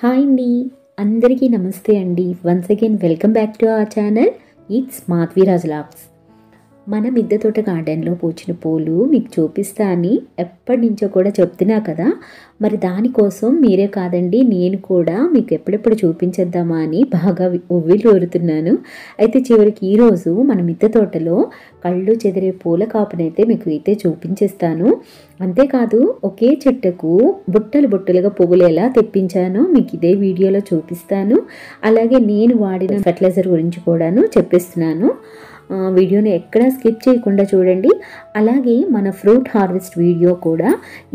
Hi అండి, అందరికీ నమస్తే అండి. Once again welcome back to our channel. It's Madhaviraj vlogs. మన మిద్దె తోట గార్డెన్లో పూచిన పూలు మీకు చూపిస్తా అని ఎప్పటి నుంచో కూడా చెప్తున్నా కదా. మరి దానికోసం మీరే కాదండి, నేను కూడా మీకు ఎప్పుడెప్పుడు చూపించేద్దామా అని బాగా ఉవ్విళ్ళూరుతున్నాను. అయితే చివరికి ఈరోజు మన మిద్దె తోటలో కళ్ళు చెదిరే పూల కాపునైతే మీకు అయితే చూపించేస్తాను. అంతేకాదు ఒకే చెట్టుకు బుట్టలు బుట్టలుగా పువ్వులు ఎలా తెప్పించానో మీకు ఇదే వీడియోలో చూపిస్తాను. అలాగే నేను వాడిన ఫెర్టిలైజర్ గురించి కూడాను చెప్పిస్తున్నాను. వీడియోని ఎక్కడా స్కిప్ చేయకుండా చూడండి. అలాగే మన ఫ్రూట్ హార్వెస్ట్ వీడియో కూడా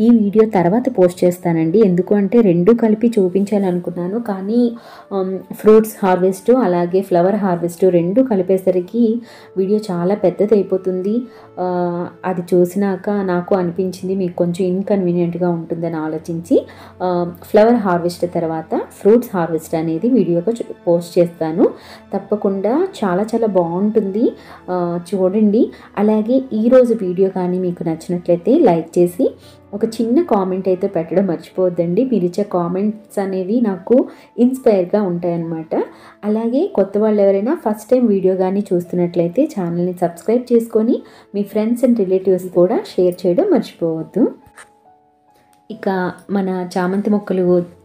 ఈ వీడియో తర్వాత పోస్ట్ చేస్తానండి. ఎందుకు అంటే రెండు కలిపి చూపించాలనుకున్నాను, కానీ ఫ్రూట్స్ హార్వెస్ట్ అలాగే ఫ్లవర్ హార్వెస్ట్ రెండు కలిపేసరికి వీడియో చాలా పెద్దది అయిపోతుంది. అది చూసినాక నాకు అనిపించింది మీకు కొంచెం ఇన్కన్వీనియంట్గా ఉంటుందని ఆలోచించి ఫ్లవర్ హార్వెస్ట్ తర్వాత ఫ్రూట్స్ హార్వెస్ట్ అనేది వీడియోగా పోస్ట్ చేస్తాను. తప్పకుండా చాలా చాలా బాగుంటుంది, చూడండి. అలాగే ఈరోజు వీడియో కానీ మీకు నచ్చినట్లయితే లైక్ చేసి ఒక చిన్న కామెంట్ అయితే పెట్టడం మర్చిపోవద్దండి. మీరు ఇచ్చే కామెంట్స్ అనేవి నాకు ఇన్స్పైర్గా ఉంటాయన్నమాట. అలాగే కొత్త వాళ్ళు ఎవరైనా ఫస్ట్ టైం వీడియో కానీ చూస్తున్నట్లయితే ఛానల్ని సబ్స్క్రైబ్ చేసుకొని మీ ఫ్రెండ్స్ అండ్ రిలేటివ్స్ కూడా షేర్ చేయడం మర్చిపోవద్దు. ఇక మన చామంతి మొక్కలు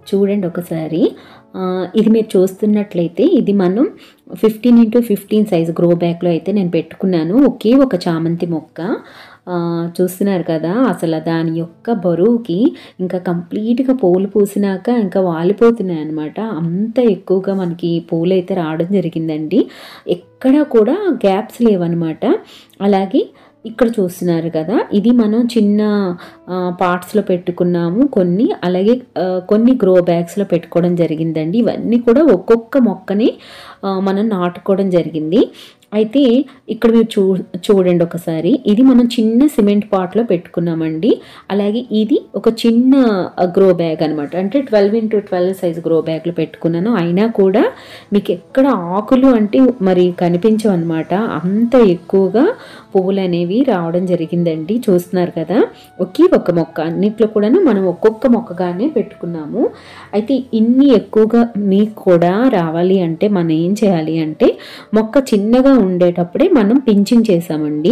చూడండి ఒకసారి. ఇది మీరు చూస్తున్నట్లయితే ఇది మనం 15x15 సైజు గ్రో బ్యాగ్లో అయితే నేను పెట్టుకున్నాను. ఒకే ఒక చామంతి మొక్క చూస్తున్నారు కదా. అసలు దాని యొక్క బరువుకి ఇంకా కంప్లీట్గా పూలు పూసినాక ఇంకా వాలిపోతున్నాయి అన్నమాట. అంత ఎక్కువగా మనకి పూలు అయితే రావడం జరిగిందండి. ఎక్కడా కూడా గ్యాప్స్ లేవన్నమాట. అలాగే ఇక్కడ చూస్తున్నారు కదా, ఇది మనం చిన్న పార్ట్స్లో పెట్టుకున్నాము కొన్ని, అలాగే కొన్ని గ్రో బ్యాగ్స్లో పెట్టుకోవడం జరిగిందండి. ఇవన్నీ కూడా ఒక్కొక్క మొక్కని మనం నాటుకోవడం జరిగింది. అయితే ఇక్కడ మీరు చూడండి ఒకసారి. ఇది మనం చిన్న సిమెంట్ పాట్లో పెట్టుకున్నామండి. అలాగే ఇది ఒక చిన్న గ్రో బ్యాగ్ అనమాట. అంటే 12x12 సైజు గ్రో బ్యాగ్లో పెట్టుకున్నాను. అయినా కూడా మీకు ఎక్కడ ఆకులు అంటే మరి కనిపించవు అనమాట. అంత ఎక్కువగా పువ్వులు అనేవి రావడం జరిగిందండి. చూస్తున్నారు కదా, ఒకే ఒక మొక్క, అన్నిట్లో కూడాను మనం ఒక్కొక్క మొక్కగానే పెట్టుకున్నాము. అయితే ఇన్ని ఎక్కువగా మీకు కూడా రావాలి అంటే మనం ఏం చేయాలి అంటే, మొక్క చిన్నగా ఉండేటప్పుడే మనం పించింగ్ చేసామండి.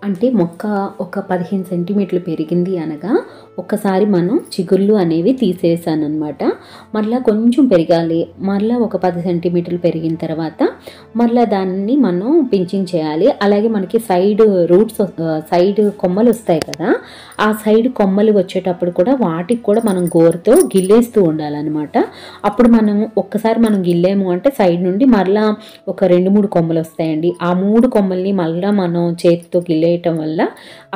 అంటే మొక్క ఒక 15 సెంటీమీటర్లు పెరిగింది అనగా ఒక్కసారి మనం చిగుళ్ళు అనేవి తీసేసాను అనమాట. మళ్ళీ కొంచెం పెరగాలి, మళ్ళీ ఒక 10 సెంటీమీటర్లు పెరిగిన తర్వాత మళ్ళీ దాన్ని మనం పించింగ్ చేయాలి. అలాగే మనకి సైడ్ రూట్స్, సైడ్ కొమ్మలు వస్తాయి కదా, ఆ సైడ్ కొమ్మలు వచ్చేటప్పుడు కూడా వాటికి కూడా మనం గోరుతో గిల్లేస్తూ ఉండాలన్నమాట. అప్పుడు మనం ఒక్కసారి మనం గిల్లేము అంటే సైడ్ నుండి మళ్ళీ ఒక 2-3 కొమ్మలు వస్తాయండి. ఆ 3 కొమ్మల్ని మళ్ళీ మనం చేతితో గిల్లేయటం వల్ల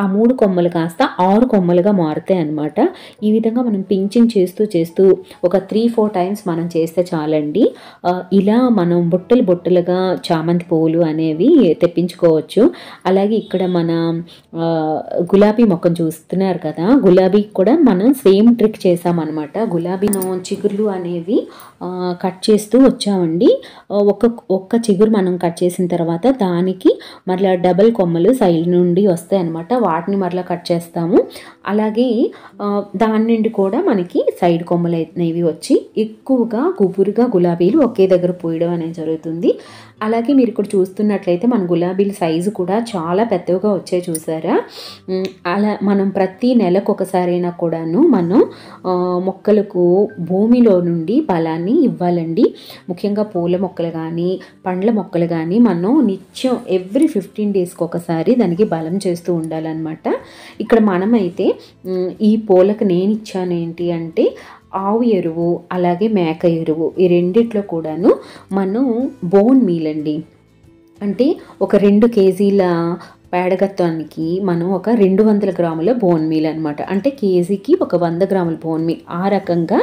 ఆ 3 కొమ్మలు కాస్త 6 కొమ్మలుగా మారుతాయి అన్నమాట. ఈ విధంగా మనం పించింగ్ చేస్తూ చేస్తూ ఒక 3-4 టైమ్స్ మనం చేస్తే చాలండి. ఇలా మనం బుట్టలు బుట్టలుగా చామంతి పువ్వులు అనేవి తెప్పించుకోవచ్చు. అలాగే ఇక్కడ మన గులాబీ మొక్కను చూస్తున్నారు కదా, గులాబీ కూడా మనం సేమ్ ట్రిక్ చేసామన్నమాట. గులాబీ చిగుర్లు అనేవి కట్ చేస్తూ వచ్చామండి. ఒక్క చిగురు మనం కట్ చేసిన తర్వాత దానికి మరలా డబల్ కొమ్మలు సైడ్ నుండి వస్తాయి అన్నమాట. వాటిని మరలా కట్ చేస్తాము. అలాగే దాని నుండి కూడా మనకి సైడ్ కొమ్మలు అనేవి వచ్చి ఎక్కువగా గుబురుగా గులాబీలు ఒకే దగ్గర పూయడం అనేది జరుగుతుంది. అలాగే మీరు ఇక్కడ చూస్తున్నట్లయితే మన గులాబీల సైజు కూడా చాలా పెద్దగా వచ్చాయి, చూసారా. అలా మనం ప్రతి నెలకు ఒకసారైనా కూడాను మనం మొక్కలకు భూమిలో నుండి బలాన్ని ఇవ్వాలండి. ముఖ్యంగా పూల మొక్కలు కానీ పండ్ల మొక్కలు కానీ మనం నిత్యం ఎవ్రీ 15 డేస్కి ఒకసారి దానికి బలం చేస్తూ ఉండాలన్నమాట. ఇక్కడ మనమైతే ఈ పూలకు నేను ఇచ్చాను ఏంటి అంటే ఆవు ఎరువు అలాగే మేక ఎరువు, ఈ రెండిట్లో కూడాను మనం బోన్ మీల్ అండి. అంటే ఒక 2 కేజీల పేడగత్వానికి మనం ఒక 200 గ్రాముల బోన్ మీల్ అనమాట. అంటే కేజీకి ఒక 100 గ్రాముల బోన్ మీల్, ఆ రకంగా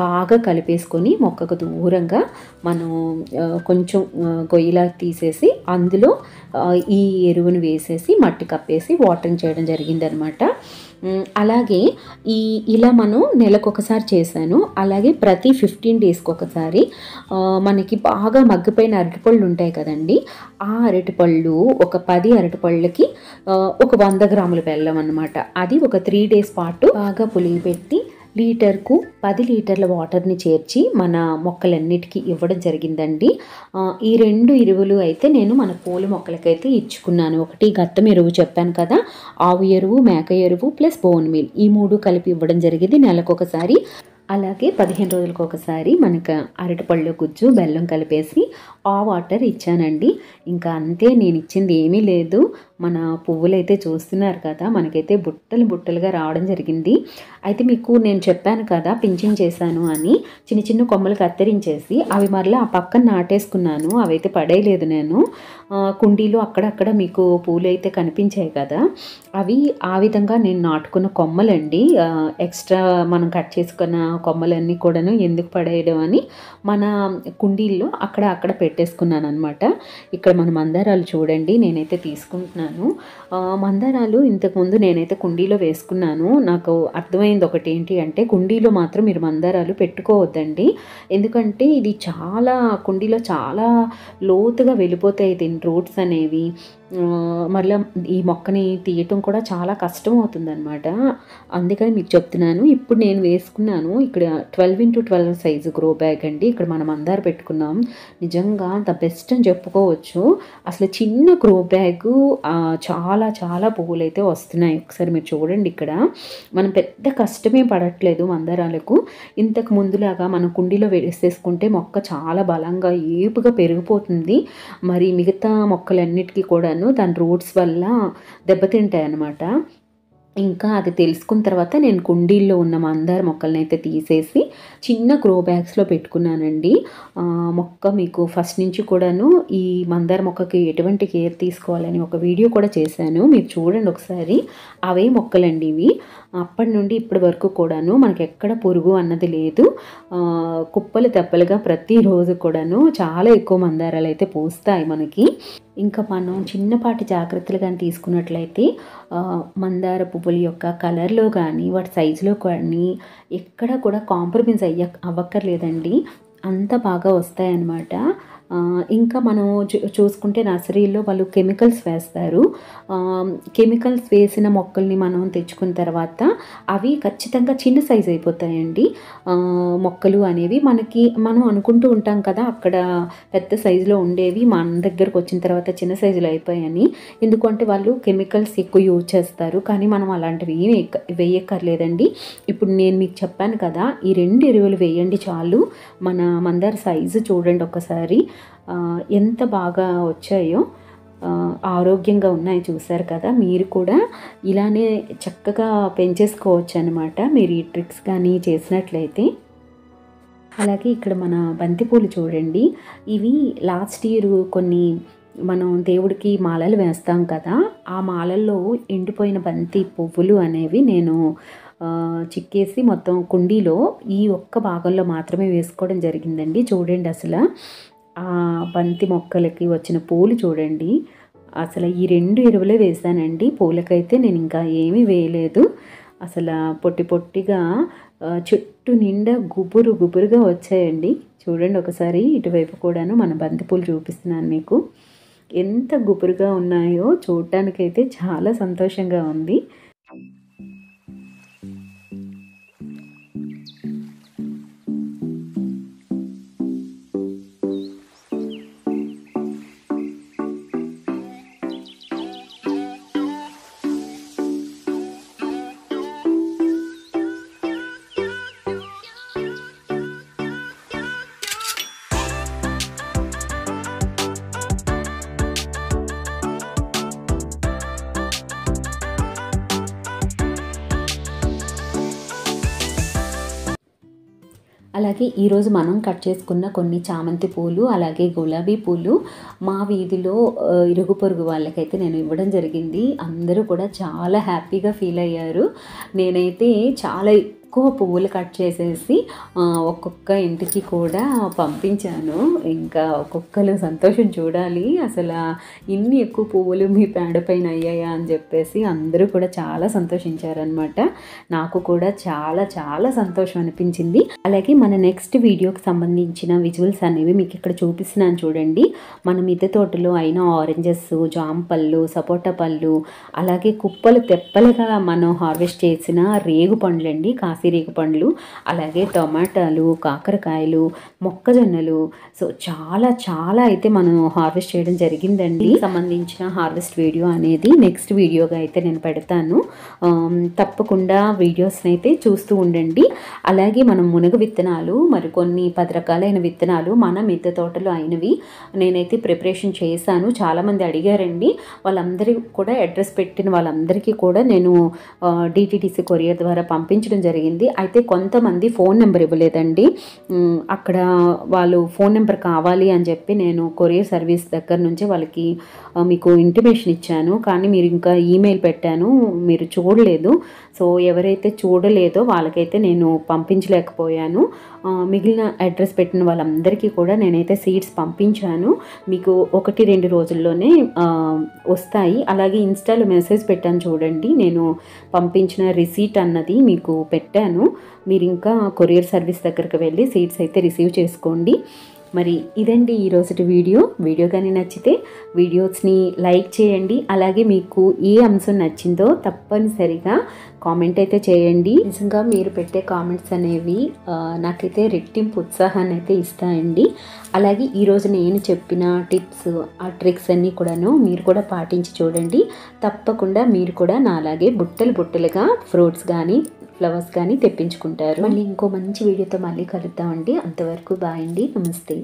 బాగా కలిపేసుకొని మొక్కకు దూరంగా మనం కొంచెం గొయ్యిలా తీసేసి అందులో ఈ ఎరువును వేసేసి మట్టి కప్పేసి వాటరింగ్ చేయడం జరిగిందనమాట. అలాగే ఇలా మనం నెలకొకసారి చేశాను. అలాగే ప్రతి 15 డేస్కి ఒకసారి మనకి బాగా మగ్గిపోయిన అరటిపళ్ళు ఉంటాయి కదండి, ఆ అరటిపళ్ళు ఒక 10 అరటిపళ్ళకి ఒక 100 గ్రాముల బెల్లం అన్నమాట. అది ఒక 3 డేస్ పాటు బాగా పులియబెట్టి లీటర్కు 10 లీటర్ల వాటర్ని చేర్చి మన మొక్కలన్నిటికీ ఇవ్వడం జరిగిందండి. ఈ 2 ఎరువులు అయితే నేను మన పూల మొక్కలకైతే ఇచ్చుకున్నాను. ఒకటి గత్తం ఎరువు చెప్పాను కదా, ఆవు ఎరువు, మేక ఎరువు ప్లస్ బోన్ మీల్, ఈ 3 కలిపి ఇవ్వడం జరిగింది నెలకొకసారి. అలాగే 15 రోజులకు ఒకసారి మనకు అరటిపళ్ళు గుజ్జు బెల్లం కలిపేసి ఆ వాటర్ ఇచ్చానండి. ఇంకా అంతే, నేను ఇచ్చింది ఏమీ లేదు. మన పువ్వులైతే చూస్తున్నారు కదా, మనకైతే బుట్టలు బుట్టలుగా రావడం జరిగింది. అయితే మీకు నేను చెప్పాను కదా పించింగ్ చేశాను అని, చిన్న చిన్న కొమ్మలు కత్తిరించేసి అవి మరలా ఆ పక్కన నాటేసుకున్నాను. అవైతే పడేయలేదు నేను. కుండీలో అక్కడక్కడ మీకు పూలు అయితే కనిపించాయి కదా, అవి ఆ విధంగా నేను నాటుకున్న కొమ్మలండి. ఎక్స్ట్రా మనం కట్ చేసుకున్న కొమ్మలన్నీ కూడాను ఎందుకు పడేయడం అని మన కుండీల్లో అక్కడ పెట్టేసుకున్నాను అనమాట. ఇక్కడ మన మందారాలు చూడండి, నేనైతే తీసుకుంటున్నాను. మందారాలు ఇంతకుముందు నేనైతే కుండీలో వేసుకున్నాను. నాకు అర్థమైంది ఒకటి ఏంటి అంటే, కుండీలో మాత్రం మీరు మందారాలు పెట్టుకోవద్దండి. ఎందుకంటే ఇది కుండీలో చాలా లోతుగా వెళ్ళిపోతాయి దీని రూట్స్ అనేవి. మళ్ళీ ఈ మొక్కని తీయటం కూడా చాలా కష్టం అవుతుందన్నమాట. అందుకని మీకు చెప్తున్నాను. ఇప్పుడు నేను వేసుకున్నాను ఇక్కడ 12x12 సైజు గ్రో బ్యాగ్ అండి. ఇక్కడ మనం మందార పెట్టుకున్నాం. నిజంగా ద బెస్ట్ అని చెప్పుకోవచ్చు. అసలు చిన్న గ్రో బ్యాగు చాలా చాలా పువ్వులు అయితే వస్తున్నాయి. ఒకసారి మీరు చూడండి, ఇక్కడ మనం పెద్ద కష్టమే పడట్లేదు మందారాలకు. ఇంతకు ముందులాగా మనం కుండీలో వేసేసుకుంటే మొక్క చాలా బలంగా ఏపుగా పెరిగిపోతుంది. మరి మిగతా మొక్కలన్నిటికీ కూడాను దాని రూట్స్ వల్ల దెబ్బతింటాయి అన్నమాట. ఇంకా అది తెలుసుకున్న తర్వాత నేను కుండీల్లో ఉన్న మందార మొక్కల్ని అయితే తీసేసి చిన్న గ్రో బ్యాగ్స్లో పెట్టుకున్నానండి. మొక్క మీకు ఫస్ట్ నుంచి కూడాను ఈ మందార మొక్కకి ఎటువంటి కేర్ తీసుకోవాలని ఒక వీడియో కూడా చేశాను, మీరు చూడండి ఒకసారి. అవే మొక్కలండి ఇవి. అప్పటి నుండి ఇప్పటి వరకు కూడాను మనకి ఎక్కడ పురుగు అన్నది లేదు. కుప్పలు తెప్పలుగా ప్రతిరోజు కూడాను చాలా ఎక్కువ మందారాలు అయితే పూస్తాయి మనకి. ఇంకా మనం చిన్నపాటి జాగ్రత్తలు కానీ తీసుకున్నట్లయితే మందార పువ్వుల యొక్క కలర్లో కానీ వాటి సైజులో కానీ ఎక్కడ కూడా కాంప్రమైజ్ అవ్వక్కర్లేదండి. అంత బాగా వస్తాయన్నమాట. ఇంకా మనం చూసుకుంటే నర్సరీలో వాళ్ళు కెమికల్స్ వేస్తారు. కెమికల్స్ వేసిన మొక్కల్ని మనం తెచ్చుకున్న తర్వాత అవి ఖచ్చితంగా చిన్న సైజు అయిపోతాయండి. మొక్కలు అనేవి మనం అనుకుంటూ ఉంటాం కదా అక్కడ పెద్ద సైజులో ఉండేవి మన దగ్గరకు వచ్చిన తర్వాత చిన్న సైజులో అయిపోయాయని. ఎందుకంటే వాళ్ళు కెమికల్స్ ఎక్కువ యూజ్ చేస్తారు. కానీ మనం అలాంటివి ఏమి వేయక్కర్లేదండి. ఇప్పుడు నేను మీకు చెప్పాను కదా, ఈ 2 ఎరువులు వేయండి చాలు. మన మందార సైజు చూడండి ఒకసారి ఎంత బాగా వచ్చాయో, ఆరోగ్యంగా ఉన్నాయి చూసారు కదా. మీరు కూడా ఇలానే చక్కగా పెంచేసుకోవచ్చు అన్నమాట మీరు ఈ ట్రిక్స్ కానీ చేసినట్లయితే. అలాగే ఇక్కడ మన బంతిపూలు చూడండి, ఇవి లాస్ట్ ఇయర్ కొన్ని మనం దేవుడికి మాలలు వేస్తాం కదా, ఆ మాలల్లో ఎండిపోయిన బంతి పువ్వులు అనేవి నేను చిక్కేసి మొత్తం కుండీలో ఈ ఒక్క భాగంలో మాత్రమే వేసుకోవడం జరిగిందండి. చూడండి అసలు ఆ బంతి మొక్కలకి వచ్చిన పూలు చూడండి. అసలు ఈ 2 ఎరువులే వేసానండి. పూలకైతే నేను ఇంకా ఏమీ వేయలేదు. అసలు పొట్టిగా చెట్టు నిండా గుబురుగా వచ్చాయండి. చూడండి ఒకసారి ఇటువైపు కూడాను మన బంతిపూలు చూపిస్తున్నాను మీకు. ఎంత గుబురుగా ఉన్నాయో చూడటానికైతే చాలా సంతోషంగా ఉంది. అలాగే ఈరోజు మనం కట్ చేసుకున్న కొన్ని చామంతి పూలు అలాగే గులాబీ పూలు మా వీధిలో ఇరుగు పొరుగు వాళ్ళకైతే నేను ఇవ్వడం జరిగింది. అందరూ కూడా చాలా హ్యాపీగా ఫీల్ అయ్యారు. నేనైతే చాలా ఎక్కువ పువ్వులు కట్ చేసేసి ఒక్కొక్క ఇంటికి కూడా పంపించాను. ఇంకా ఒక్కొక్కరు సంతోషం చూడాలి, అసలు ఇన్ని ఎక్కువ పువ్వులు మీ పేడ పైన అయ్యాయా అని చెప్పేసి అందరూ కూడా చాలా సంతోషించారనమాట. నాకు కూడా చాలా చాలా సంతోషం అనిపించింది. అలాగే మన నెక్స్ట్ వీడియోకి సంబంధించిన విజువల్స్ అనేవి మీకు ఇక్కడ చూపిస్తున్నాను చూడండి. మన మిద్దె తోటలో అయిన ఆరెంజెస్, జామ పళ్ళు, సపోటా పళ్ళు, అలాగే కుప్పలు తెప్పలుగా మనం హార్వెస్ట్ చేసిన రేగు పండ్లండి. నాసిరక పండ్లు, అలాగే టమాటాలు, కాకరకాయలు, మొక్కజొన్నలు. సో చాలా చాలా అయితే మనం హార్వెస్ట్ చేయడం జరిగిందండి. సంబంధించిన హార్వెస్ట్ వీడియో అనేది నెక్స్ట్ వీడియోగా అయితే నేను పెడతాను. తప్పకుండా వీడియోస్ని అయితే చూస్తూ ఉండండి. అలాగే మనం మునగ విత్తనాలు మరికొన్ని 10 రకాలైన విత్తనాలు మన మిద్దె తోటలో అయినవి నేనైతే ప్రిపరేషన్ చేశాను. చాలామంది అడిగారండి. వాళ్ళందరికీ కూడా అడ్రస్ పెట్టిన వాళ్ళందరికీ కూడా నేను డిటిడిసి కొరియర్ ద్వారా పంపించడం జరిగింది. అయితే కొంతమంది ఫోన్ నెంబర్ ఇవ్వలేదండి. అక్కడ వాళ్ళు ఫోన్ నెంబర్ కావాలి అని చెప్పి నేను కొరియర్ సర్వీస్ దగ్గర నుంచి వాళ్ళకి మీకు ఇంటిమేషన్ ఇచ్చాను. కానీ మీరు ఇంకా ఈమెయిల్ పెట్టాను, మీరు చూడలేదు. సో ఎవరైతే చూడలేదో వాళ్ళకైతే నేను పంపించలేకపోయాను. మిగిలిన అడ్రస్ పెట్టిన వాళ్ళందరికీ కూడా నేనైతే సీడ్స్ పంపించాను. మీకు 1-2 రోజుల్లోనే వస్తాయి. అలాగే ఇన్స్టాలో మెసేజ్ పెట్టాను చూడండి, నేను పంపించిన రిసీట్ అన్నది మీకు పెట్టాను. మీరు ఇంకా కొరియర్ సర్వీస్ దగ్గరికి వెళ్ళి సీడ్స్ అయితే రిసీవ్ చేసుకోండి. మరి ఇదండి ఈరోజు వీడియో కానీ నచ్చితే వీడియోస్ని లైక్ చేయండి. అలాగే మీకు ఏ అంశం నచ్చిందో తప్పనిసరిగా కామెంట్ అయితే చేయండి. నిజంగా మీరు పెట్టే కామెంట్స్ అనేవి నాకైతే రెట్టింపు ఉత్సాహాన్ని అయితే ఇస్తాయండి. అలాగే ఈరోజు నేను చెప్పిన టిప్స్, ఆ ట్రిక్స్ అన్నీ కూడాను మీరు కూడా పాటించి చూడండి. తప్పకుండా మీరు కూడా నాలాగే బుట్టలుగా ఫ్రూట్స్ కానీ ఫ్లవర్స్ కానీ తెప్పించుకుంటారు. మళ్ళీ ఇంకో మంచి వీడియోతో మళ్ళీ కలుద్దామండి. అంతవరకు బాయ్ అండి, నమస్తే.